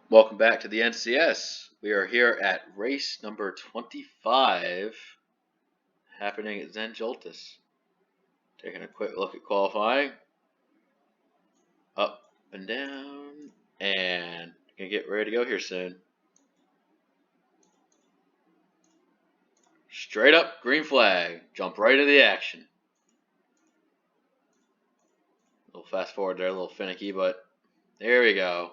Welcome back to the NCS. We are here at race number 25, happening at Zenjoltis. Taking a quick look at qualifying. Up and down, and gonna get ready to go here soon. Straight up, green flag. Jump right into the action. A little fast forward there, a little finicky, but there we go.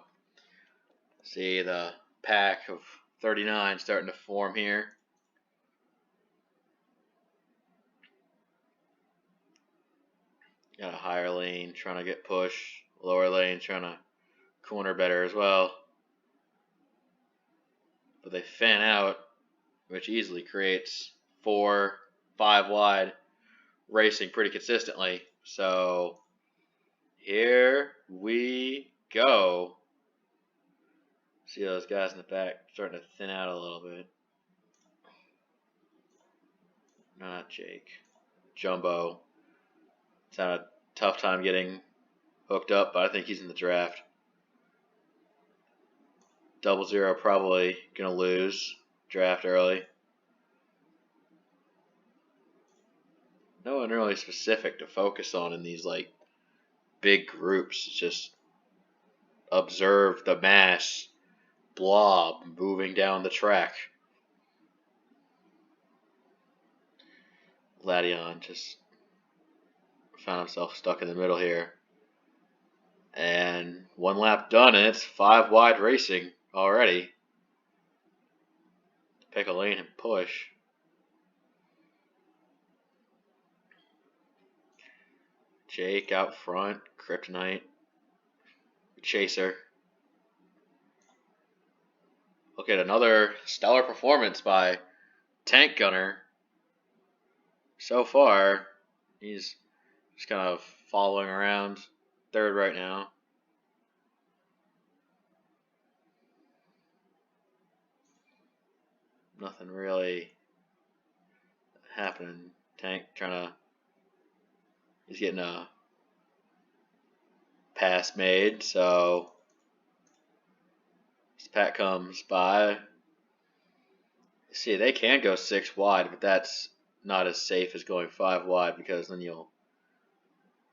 See the pack of 39 starting to form here. Got a higher lane trying to get push, lower lane trying to corner better as well. But they fan out, which easily creates 4, 5 wide racing pretty consistently. So here we go. See those guys in the back starting to thin out a little bit. Not Jake. Jumbo. It's had a tough time getting hooked up, but I think he's in the draft. 00 probably going to lose. Draft early. No one really specific to focus on in these big groups. Just observe the mass blob moving down the track. Ladion just found himself stuck in the middle here. And one lap done, and it's 5 wide racing already. Pick a lane and push. Jake out front, Kryptonite, Chaser. Look at another stellar performance by Tank Gunner. So far, he's just kind of following around third right now. Nothing really happening. Tank he's getting a pass made, so as Pat comes by. See, they can go 6 wide, but that's not as safe as going 5 wide, because then you'll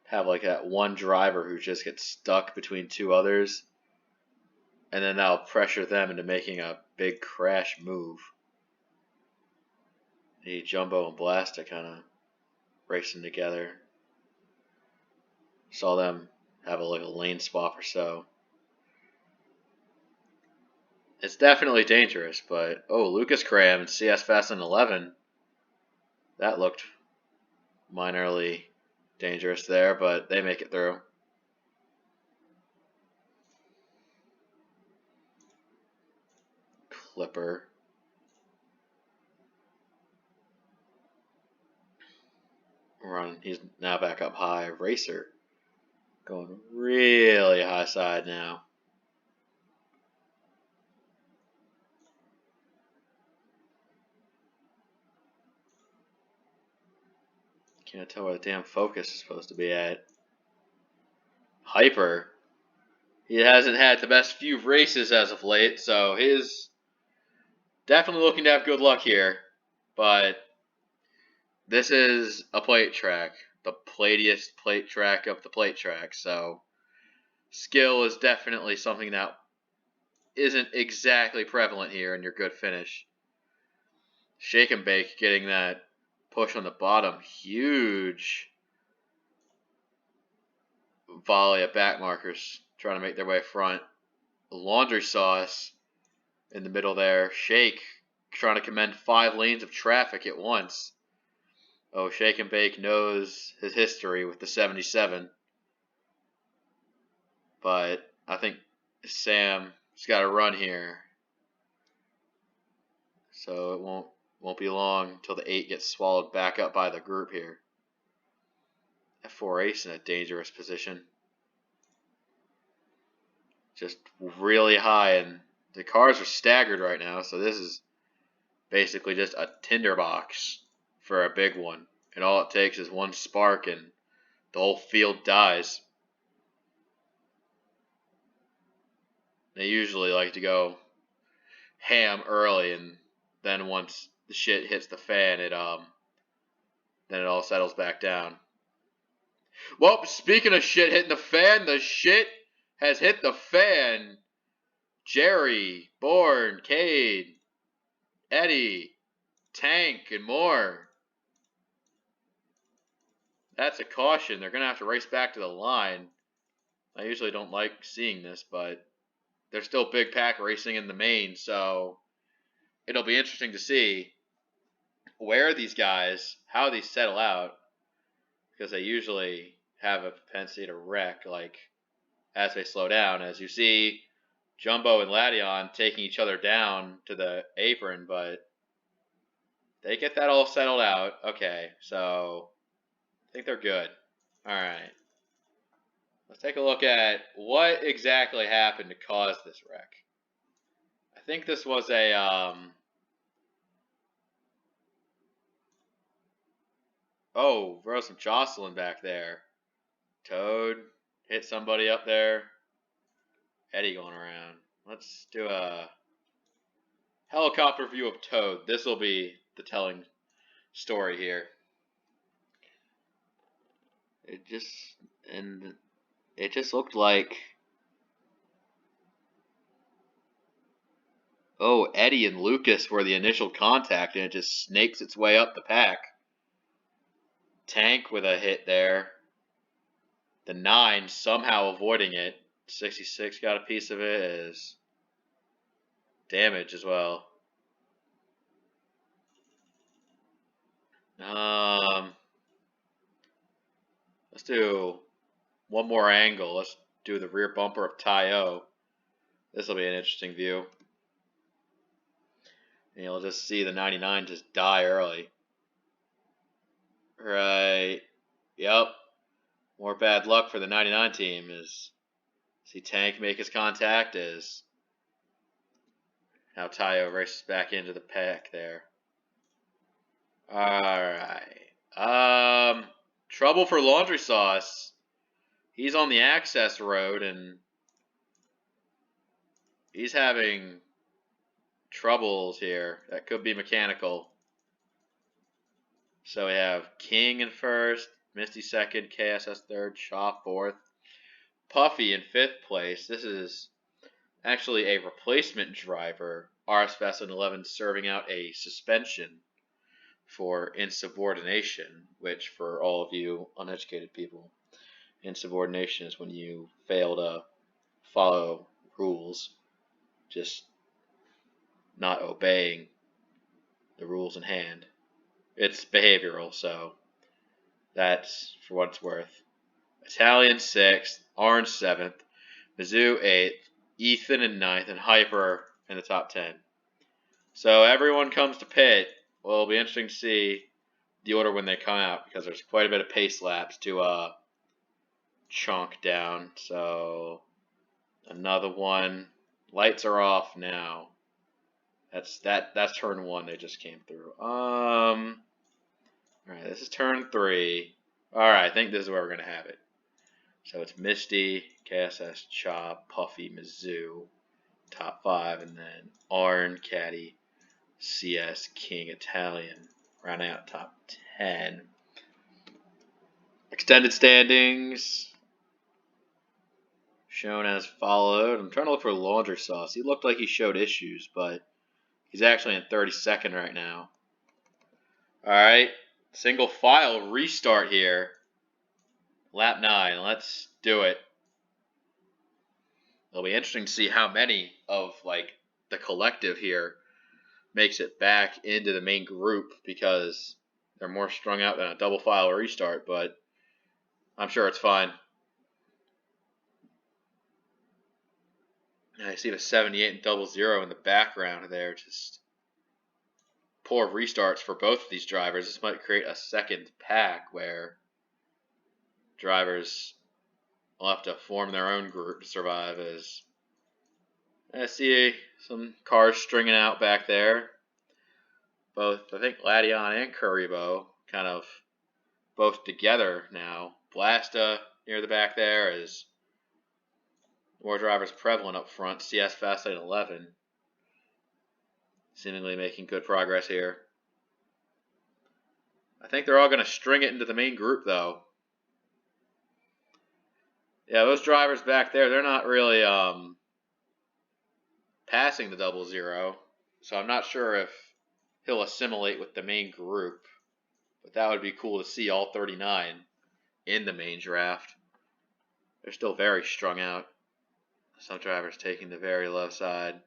have that one driver who just gets stuck between 2 others, and then that'll pressure them into making a big crash move. The Jumbo and Blasta kind of racing together. Saw them have a lane swap or so. It's definitely dangerous, but Lucas Cram and CS Fast in 11. That looked minorly dangerous there, but they make it through. Clipper. He's now back up high. Racer going really high side now. Can't tell where the damn focus is supposed to be at. Hyper. He hasn't had the best few races as of late, so he's definitely looking to have good luck here. But this is a plate track. The platiest plate track of the plate track. So skill is definitely something that isn't exactly prevalent here in your good finish. Shake and Bake getting that push on the bottom. Huge volley of back markers trying to make their way front. Laundry Sauce in the middle there. Shake trying to commend 5 lanes of traffic at once. Shake and Bake knows his history with the 77. But I think Sam's got to run here. So it won't be long until the 8 gets swallowed back up by the group here. F4 Ace in a dangerous position. Just really high, and the cars are staggered right now, so this is basically just a tinderbox for a big one. And all it takes is one spark and the whole field dies. They usually like to go ham early, and then once the shit hits the fan, then it all settles back down. Well, speaking of shit hitting the fan, the shit has hit the fan. Jerry, Bourne, Cade, Eddie, Tank, and more. That's a caution. They're going to have to race back to the line. I usually don't like seeing this, but they're still big pack racing in the main, so it'll be interesting to see where these guys, how these settle out, because they usually have a propensity to wreck, like, as they slow down. As you see Jumbo and Ladion taking each other down to the apron, but they get that all settled out. Okay, so I think they're good. All right. Let's take a look at what exactly happened to cause this wreck. I think this was a oh, throw some jostling back there. Toad hit somebody up there. Eddie going around. Let's do a helicopter view of Toad. This will be the telling story here. It just looked like, oh, Eddie and Lucas were the initial contact, and it just snakes its way up the pack. Tank with a hit there. The 9 somehow avoiding it. 66 got a piece of it as damage as well. Let's do one more angle. Let's do the rear bumper of Ty-O. This will be an interesting view. And you'll just see the 99 just die early. Right. Yep. More bad luck for the 99 team is see Tank make his contact as now Ty-O races back into the pack there. Alright. Trouble for Laundry Sauce. He's on the access road and he's having troubles here. That could be mechanical. So we have King in first, Misty second, KSS third, Shaw fourth, Puffy in fifth place. This is actually a replacement driver, RS Fest 11, serving out a suspension for insubordination, which for all of you uneducated people, insubordination is when you fail to follow rules, just not obeying the rules in hand. It's behavioral, so that's for what it's worth. Italian 6th, Orange 7th, Mizzou 8th, Ethan in 9th, and Hyper in the top 10. So everyone comes to pit. Well, it'll be interesting to see the order when they come out because there's quite a bit of pace laps to chunk down. So another one. Lights are off now. That's turn 1 they just came through. Alright, this is turn 3. Alright, I think this is where we're gonna have it. So it's Misty, KSS, Chop, Puffy, Mizzou, top 5, and then Arn, Caddy, CS, King, Italian, rounding out top 10. Extended standings shown as followed. I'm trying to look for Laundry Sauce. He looked like he showed issues, but he's actually in 32nd right now. Alright, single file restart here. Lap 9, let's do it. It'll be interesting to see how many of like the collective here makes it back into the main group because they're more strung out than a double file restart, but I'm sure it's fine. I see the 78 and 00 in the background there. Just poor restarts for both of these drivers. This might create a second pack where drivers will have to form their own group to survive. As I see some cars stringing out back there. Both, I think, Ladion and Kuribo kind of both together now. Blasta near the back there is More drivers prevalent up front. CS fast lane 11. Seemingly making good progress here. I think they're all going to string it into the main group, though. Yeah, those drivers back there, they're not really passing the 00. So I'm not sure if he'll assimilate with the main group. But that would be cool to see all 39 in the main draft. They're still very strung out. Some drivers taking the very low side.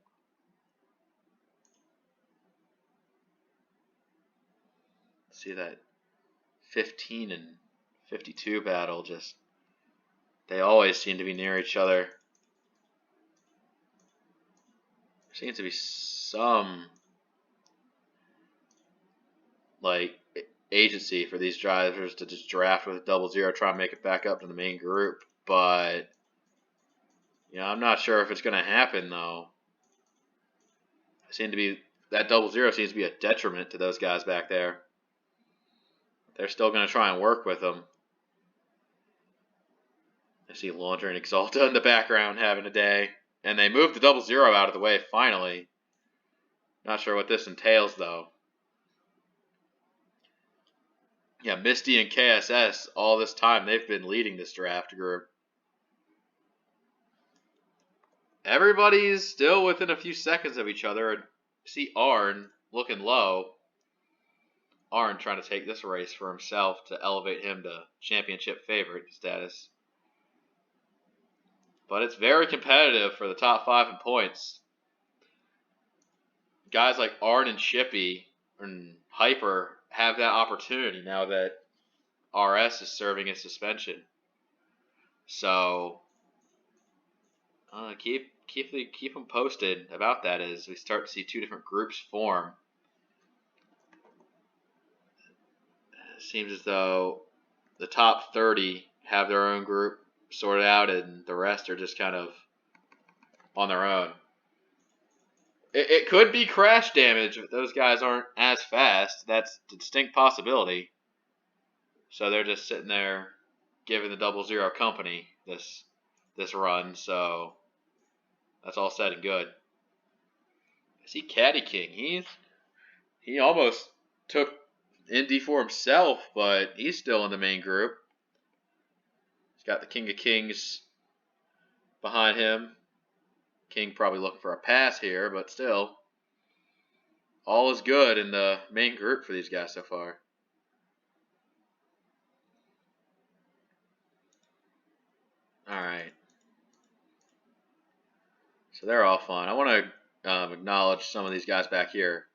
See that 15 and 52 battle, just they always seem to be near each other. There seems to be some like agency for these drivers to just draft with a 00, try and make it back up to the main group, but I'm not sure if it's going to happen though. That 00 seems to be a detriment to those guys back there. They're still going to try and work with them. I see Laundry and Exalta in the background having a day. And they moved the 00 out of the way finally. Not sure what this entails though. Yeah, Misty and KSS, all this time, they've been leading this draft group. Everybody's still within a few seconds of each other. And see Arn looking low. Arn trying to take this race for himself to elevate him to championship favorite status. But it's very competitive for the top 5 in points. Guys like Arn and Chippy and Hyper have that opportunity now that RS is serving a suspension. So keep them posted about that as we start to see 2 different groups form. It seems as though the top 30 have their own group sorted out and the rest are just kind of on their own. It could be crash damage if those guys aren't as fast. That's a distinct possibility. So they're just sitting there giving the 00 company this run. So that's all said and good. I see Caddy King. He almost took Indy for himself, but he's still in the main group. He's got the King of Kings behind him. King probably looking for a pass here, but still, all is good in the main group for these guys so far. All right. So they're all fun. I want to acknowledge some of these guys back here.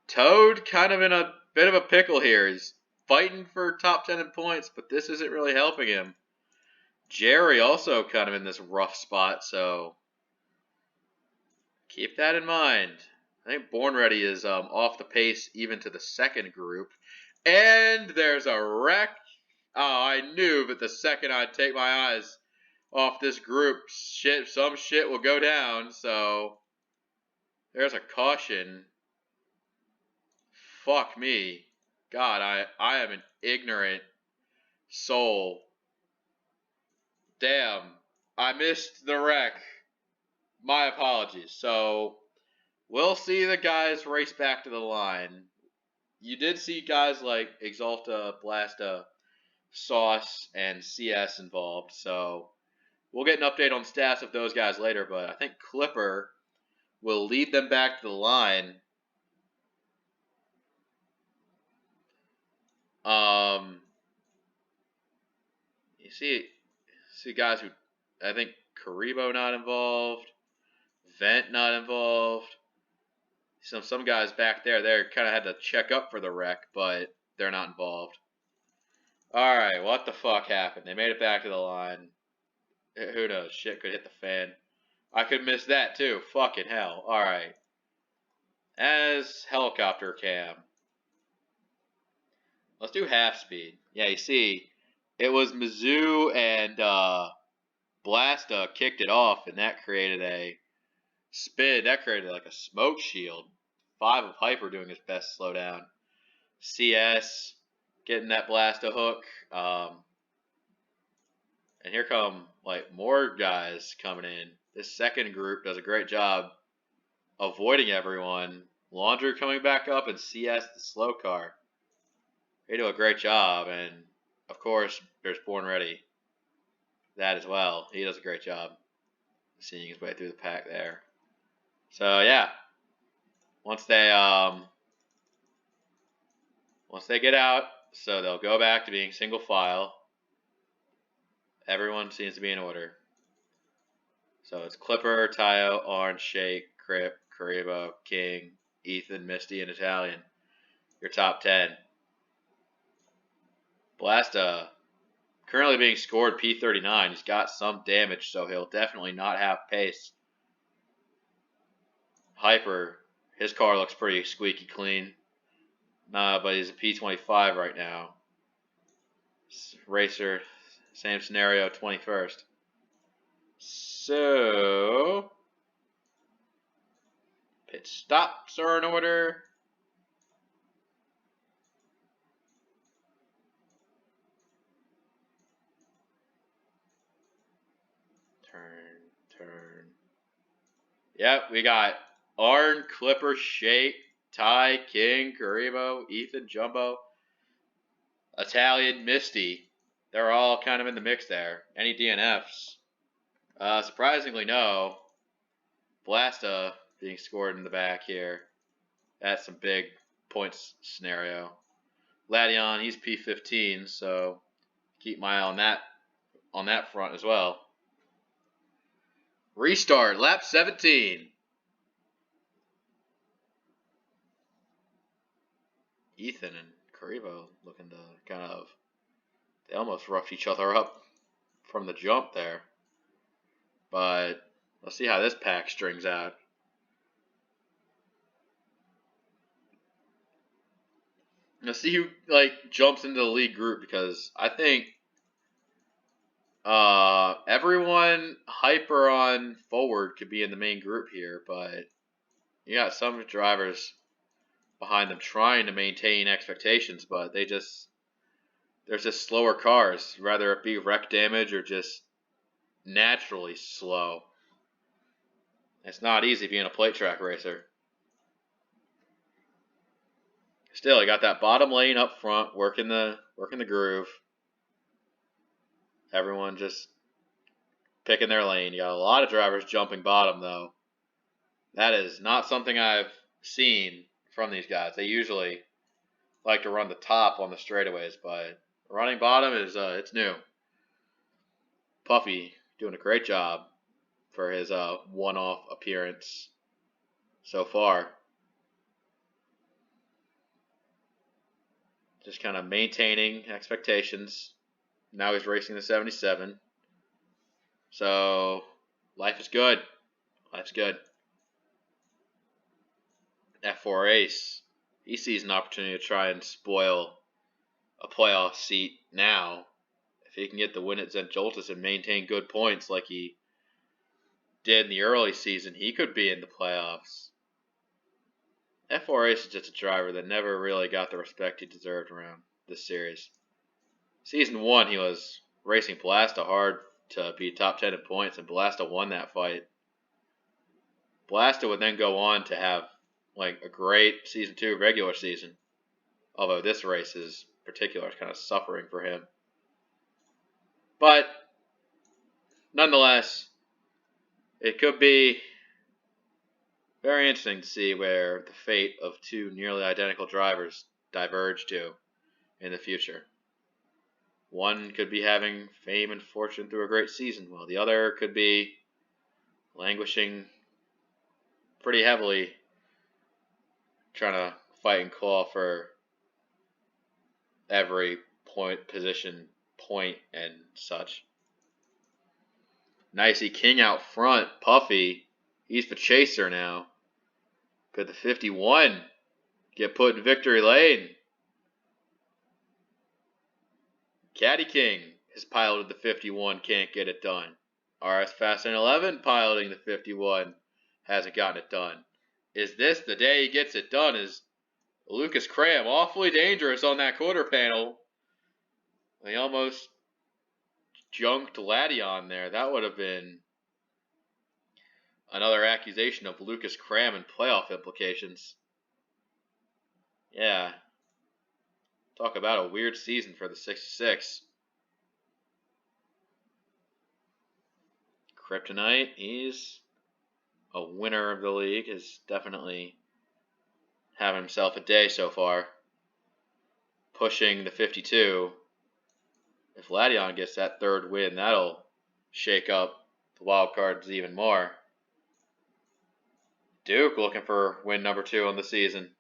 Toad kind of in a bit of a pickle here. He's fighting for top 10 in points, but this isn't really helping him. Jerry also kind of in this rough spot, so keep that in mind. I think Born Ready is off the pace even to the second group. And there's a wreck. Oh, I knew that the second I'd take my eyes off this group, some shit will go down. So there's a caution. Fuck me. God, I am an ignorant soul. Damn, I missed the wreck. My apologies. So we'll see the guys race back to the line. You did see guys like Exalta, Blasta, Sauce, and CS involved. So we'll get an update on the stats of those guys later. But I think Clipper will lead them back to the line. You see guys who, I think Karibo not involved, Vent not involved. Some guys back there, they kind of had to check up for the wreck, but they're not involved. All right, what the fuck happened? They made it back to the line. Who knows? Shit could hit the fan. I could miss that too. Fucking hell. All right. As helicopter cam. Let's do half speed. Yeah, you see, it was Mizzou and Blasta kicked it off, and that created a spin. That created like a smoke shield. 5 of Hyper doing his best to slow down. CS getting that Blasta hook. And here come like more guys coming in. This second group does a great job avoiding everyone. Laundry coming back up, and CS the slow car. They do a great job, and of course there's Born Ready. That as well. He does a great job seeing his way through the pack there. So yeah, once they get out, so they'll go back to being single file. Everyone seems to be in order. So it's Clipper, Tayo, Orange, Shake, Crip, Karibo, King, Ethan, Misty, and Italian. Your top 10. Blasta, currently being scored P39. He's got some damage, so he'll definitely not have pace. Hyper, his car looks pretty squeaky clean. But he's a P25 right now. Racer, same scenario, 21st. So, pit stops are in order. Turn. Yep, we got Arn, Clipper, Shake, Ty, King, Karibo, Ethan, Jumbo, Italian, Misty. They're all kind of in the mix there. Any DNFs? Surprisingly, no. Blasta being scored in the back here. That's some big points scenario. Ladion, he's P15, so keep my eye on that front as well. Restart, lap 17. Ethan and Karibo looking to kind of, they almost roughed each other up from the jump there. But let's see how this pack strings out. Let's see who jumps into the lead group, because I think everyone hyper on forward could be in the main group here, but you got some drivers behind them trying to maintain expectations, but there's just slower cars, whether it be wreck damage or just naturally slow. It's not easy being a plate track racer. Still, you got that bottom lane up front, working the groove. Everyone just picking their lane. You got a lot of drivers jumping bottom, though. That is not something I've seen from these guys. They usually like to run the top on the straightaways, but running bottom is it's new. Puffy doing a great job for his one-off appearance so far. Just kind of maintaining expectations. Now he's racing the 77. So life is good. Life's good. F4 Ace, he sees an opportunity to try and spoil a playoff seat now. If he can get the win at Zenjoltis and maintain good points like he did in the early season, he could be in the playoffs. F4 Ace is just a driver that never really got the respect he deserved around this series. Season 1, he was racing Blasta hard to be top 10 in points, and Blasta won that fight. Blasta would then go on to have a great Season 2 regular season, although this race is particular, kind of suffering for him. But nonetheless, it could be very interesting to see where the fate of two nearly identical drivers diverge to in the future. One could be having fame and fortune through a great season, while the other could be languishing pretty heavily, trying to fight and claw for every position, and such. Nicey King out front. Puffy, he's the chaser now. Could the 51 get put in victory lane? Caddy King has piloted the 51, can't get it done. RS Fast and 11 piloting the 51, hasn't gotten it done. Is this the day he gets it done? Is Lucas Cram awfully dangerous on that quarter panel? He almost junked Ladion there, that would have been another accusation of Lucas Cram and playoff implications. Yeah. Talk about a weird season for the 66. Kryptonite, he's a winner of the league, has definitely had himself a day so far. Pushing the 52. If Ladion gets that third win, that'll shake up the wild cards even more. Duke looking for win number 2 on the season.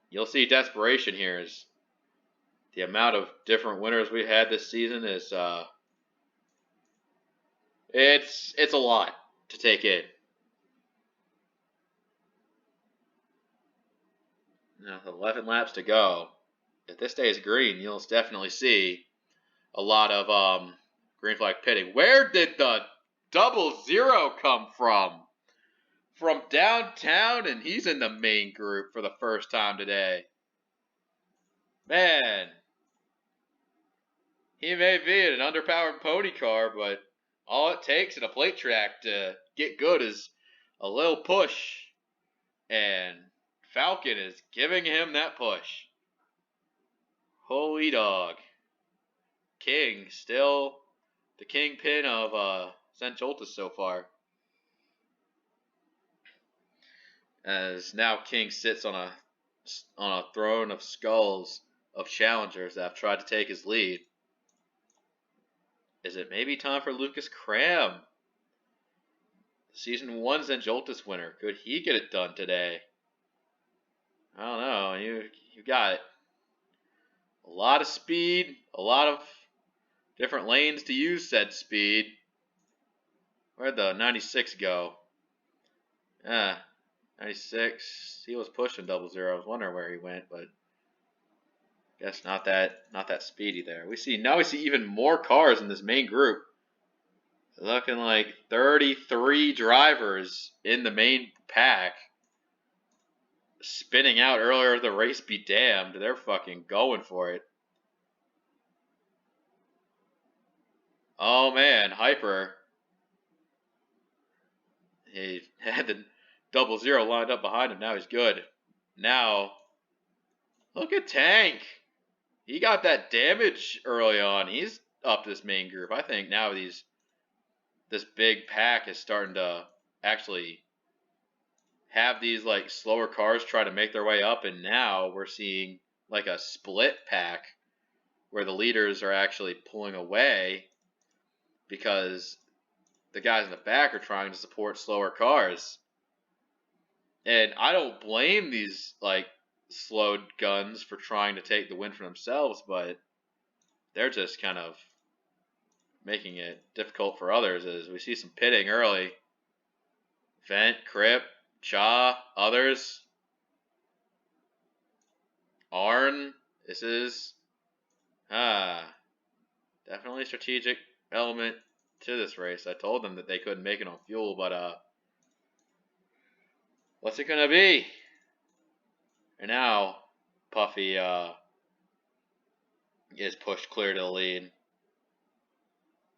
You'll see desperation here is the amount of different winners we had this season is it's a lot to take in. Now, 11 laps to go. If this stays green, you'll definitely see a lot of green flag pitting. Where did the 00 come from? From downtown, and he's in the main group for the first time today. Man, he may be in an underpowered pony car, but all it takes in a plate track to get good is a little push. And Falcon is giving him that push. Holy dog. King still the kingpin of Zenjoltis so far. As now King sits on a throne of skulls of challengers that have tried to take his lead. Is it maybe time for Lucas Cram? Season 1 Zenjoltis winner. Could he get it done today? I don't know. You got it. A lot of speed, a lot of different lanes to use said speed. Where'd the 96 go? 96. He was pushing 00. I was wondering where he went, but guess not that speedy there. We see even more cars in this main group. Looking like 33 drivers in the main pack. Spinning out earlier, the race be damned. They're fucking going for it. Oh man, Hyper. He had the 00 lined up behind him. Now he's good. Now, look at Tank. He got that damage early on. He's up this main group. I think now this big pack is starting to actually have these like slower cars try to make their way up, and now we're seeing like a split pack where the leaders are actually pulling away because the guys in the back are trying to support slower cars. And I don't blame these like slowed guns for trying to take the win for themselves, but they're just kind of making it difficult for others as we see some pitting early. Vent, Crip, Cha, others. Arn, this is definitely a strategic element to this race. I told them that they couldn't make it on fuel, but what's it gonna be? And now Puffy is pushed clear to the lead.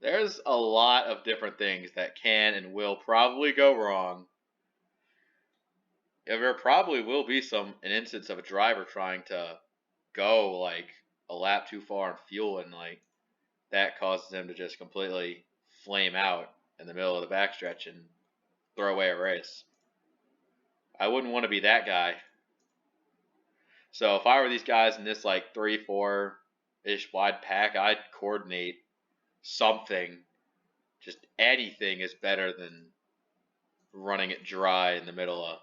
There's a lot of different things that can and will probably go wrong. There probably will be an instance of a driver trying to go like a lap too far on fuel, and like that causes them to just completely flame out in the middle of the backstretch and throw away a race. I wouldn't want to be that guy. So if I were these guys in this like 3-4-ish wide pack, I'd coordinate something. Just anything is better than running it dry in the middle of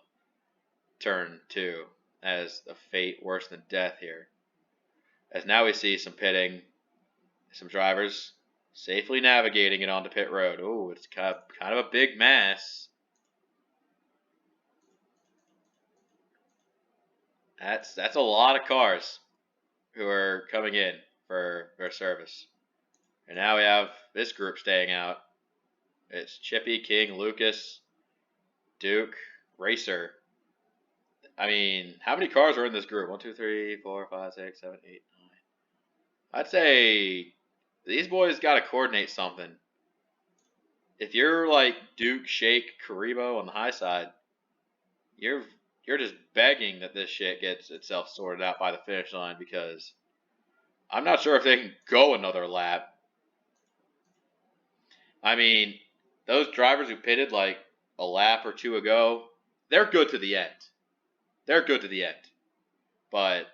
turn 2 as a fate worse than death here. As now we see some pitting, some drivers safely navigating it onto pit road. Oh, it's kind of a big mass. That's a lot of cars who are coming in for their service. And now we have this group staying out. It's Chippy, King, Lucas, Duke, Racer. I mean, how many cars are in this group? 1, 2, 3, 4, 5, 6, 7, 8, I'd say these boys got to coordinate something. If you're like Duke, Shake, Karibo on the high side, you're just begging that this shit gets itself sorted out by the finish line because I'm not sure if they can go another lap. I mean, those drivers who pitted like a lap or two ago, they're good to the end. They're good to the end. But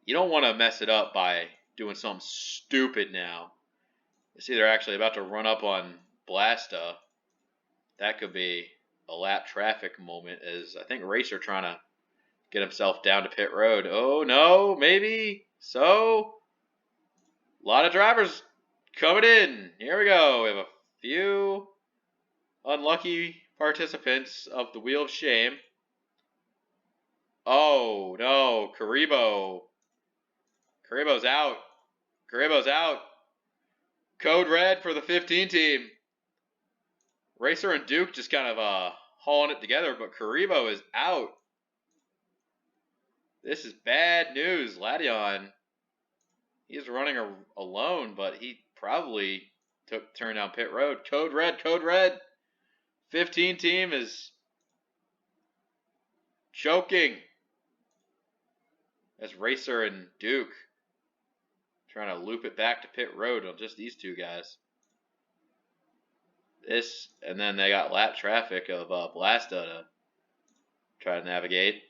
you don't want to mess it up by doing something stupid now. You see, they're actually about to run up on Blasta. That could be a lap traffic moment, as I think Racer trying to get himself down to pit road. Oh, no, maybe. So, a lot of drivers coming in. Here we go. We have a few unlucky participants of the Wheel of Shame. Oh, no, Karibo. Karibo's out. Karibo's out. Code red for the 15 team. Racer and Duke just kind of hauling it together, but Karibo is out. This is bad news. Ladion, he's running alone, but he probably turned down pit road. Code red, code red. 15 team is choking. That's Racer and Duke trying to loop it back to pit road on just these two guys. This, and then they got lap traffic of Blasta to try to navigate.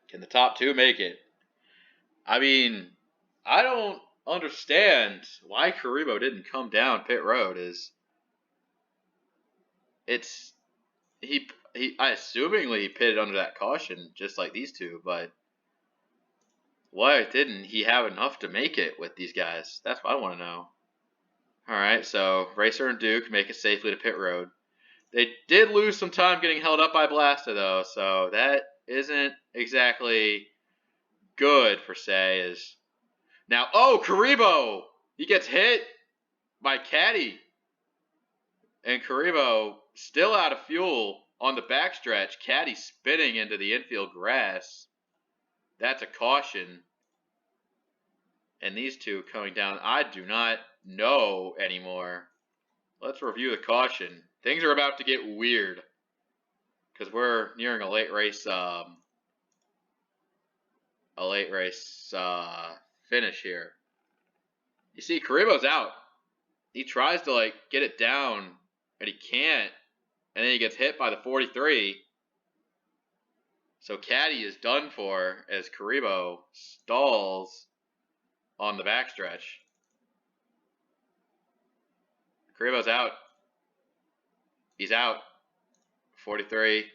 Can the top two make it? I mean, I don't understand why Karibo didn't come down pit road. I assumingly pitted under that caution just like these two, but why didn't he have enough to make it with these guys? That's what I want to know. All right, so Racer and Duke make it safely to pit road. They did lose some time getting held up by Blasta, though, so that isn't exactly good for say. Now, Karibo! He gets hit by Caddy. And Karibo still out of fuel on the backstretch. Caddy spinning into the infield grass. That's a caution. And these two coming down, I do not know anymore. Let's review the caution. Things are about to get weird because we're nearing a late race finish here. You see, Karibo's out. He tries to get it down, and he can't, and then he gets hit by the 43. So Caddy is done for as Karibo stalls on the backstretch. Karibo's out. He's out. 43.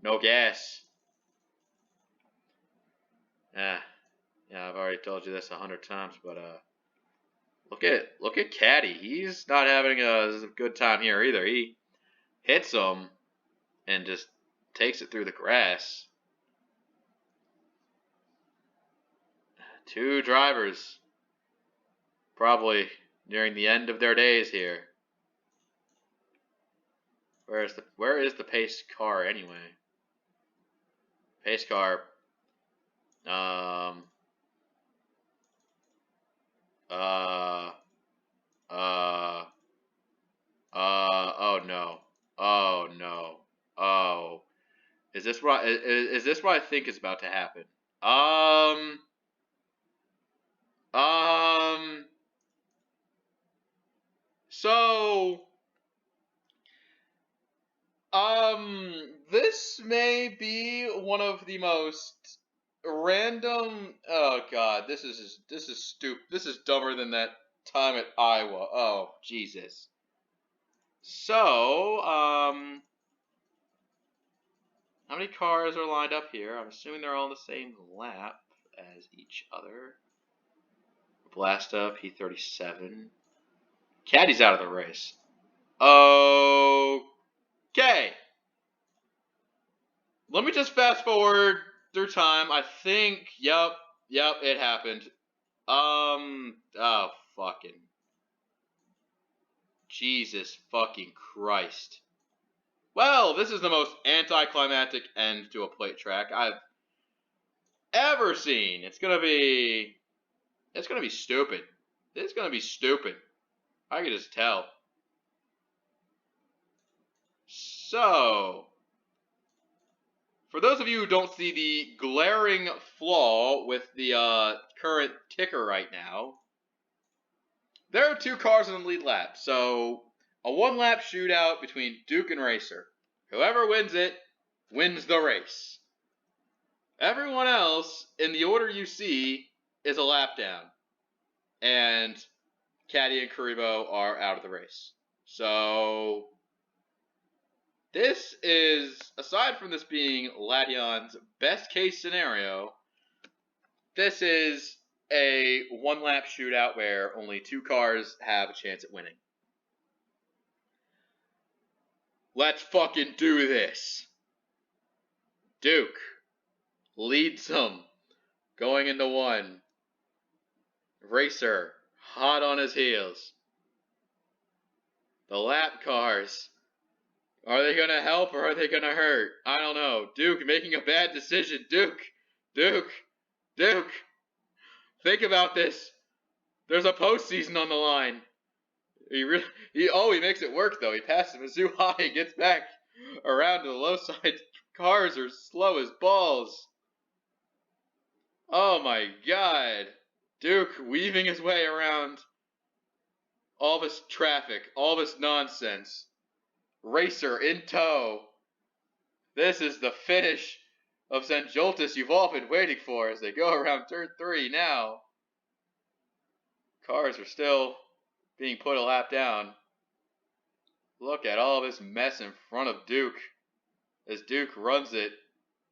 No gas. Yeah, I've already told you this 100 times, but look at Caddy. He's not having a good time here either. He hits him and just takes it through the grass. Two drivers probably nearing the end of their days here. Where is the pace car anyway? Pace car. Oh no. Oh no. Oh. Is this what I think is about to happen? So this may be one of the most random. Oh God, this is stupid. This is dumber than that time at Iowa. Oh Jesus. So how many cars are lined up here? I'm assuming they're all on the same lap as each other. Blasta P37. Caddy's out of the race. Okay. Let me just fast forward through time. I think, yep, it happened. Oh, fucking. Jesus fucking Christ. Well, this is the most anticlimactic end to a plate track I've ever seen. It's gonna be It's going to be stupid. It's going to be stupid. I can just tell. So, for those of you who don't see the glaring flaw with the current ticker right now, there are 2 cars in the lead lap. So, a 1-lap shootout between Duke and Racer. Whoever wins it wins the race. Everyone else, in the order you see, is a lap down. And Caddy and Karibo are out of the race. So, this is, aside from this being Ladion's best case scenario, this is a 1-lap shootout where only 2 cars have a chance at winning. Let's fucking do this. Duke leads them going into 1. Racer hot on his heels. The lap cars. Are they going to help or are they going to hurt? I don't know. Duke making a bad decision. Duke. Think about this. There's a postseason on the line. He makes it work though. He passes Mizzou high and gets back around to the low side. Cars are slow as balls. Oh my god. Duke weaving his way around all this traffic, all this nonsense. Racer in tow. This is the finish of Zenjoltis you've all been waiting for as they go around turn 3 now. Cars are still being put a lap down. Look at all this mess in front of Duke. As Duke runs it,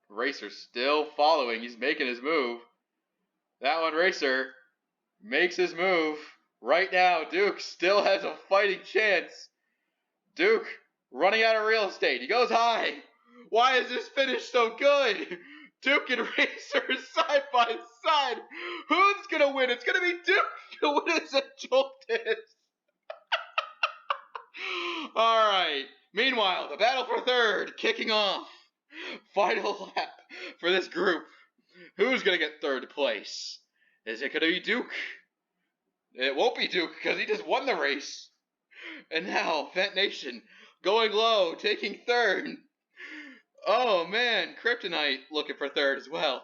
Racer still following. He's making his move. That one, Racer, makes his move. Right now, Duke still has a fighting chance. Duke running out of real estate. He goes high. Why is this finish so good? Duke and Racer side by side. Who's going to win? It's going to be Duke who wins at Zenjoltis. All right. Meanwhile, the battle for third kicking off. Final lap for this group. Who's going to get third place? Is it going to be Duke? It won't be Duke because he just won the race. And now, Vent Nation going low, taking third. Oh man, Kryptonite looking for third as well.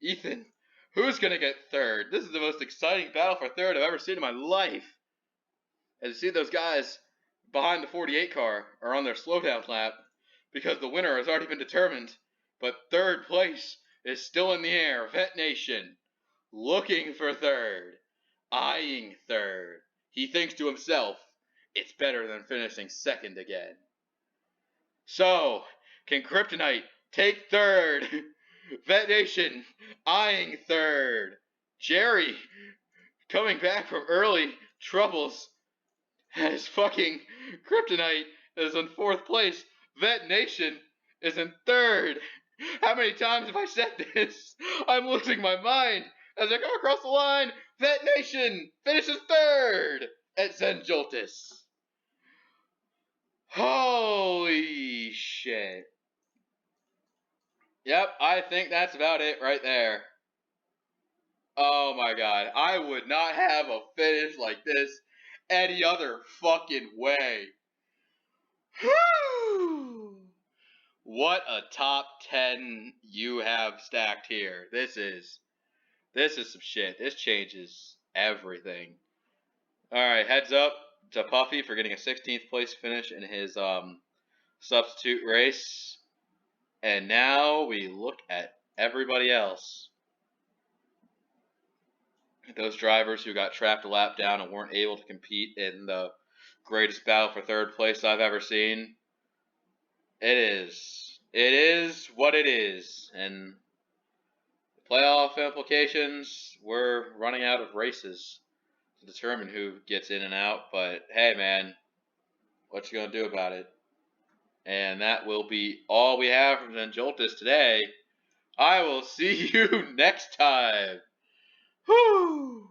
Ethan, who's going to get third? This is the most exciting battle for third I've ever seen in my life. As you see, those guys behind the 48 car are on their slowdown lap because the winner has already been determined. But third place is still in the air. Vent Nation looking for third, eyeing third. He thinks to himself, it's better than finishing second again. So, can Kryptonite take third? Vent Nation eyeing third. Jerry coming back from early troubles as fucking Kryptonite is in fourth place. Vent Nation is in third. How many times have I said this? I'm losing my mind as I go across the line. Vent Nation finishes third at Zenjoltis. Holy shit. Yep, I think that's about it right there. Oh my god, I would not have a finish like this any other fucking way. Whew! What a top 10 you have stacked here. This is some shit. This changes everything. Alright, heads up to Puffy for getting a 16th place finish in his substitute race. And now we look at everybody else. Those drivers who got trapped a lap down and weren't able to compete in the greatest battle for third place I've ever seen. It is what it is. And the playoff implications, we're running out of races to determine who gets in and out. But hey, man, what you gonna do about it? And that will be all we have from Zenjoltis today. I will see you next time. Whew!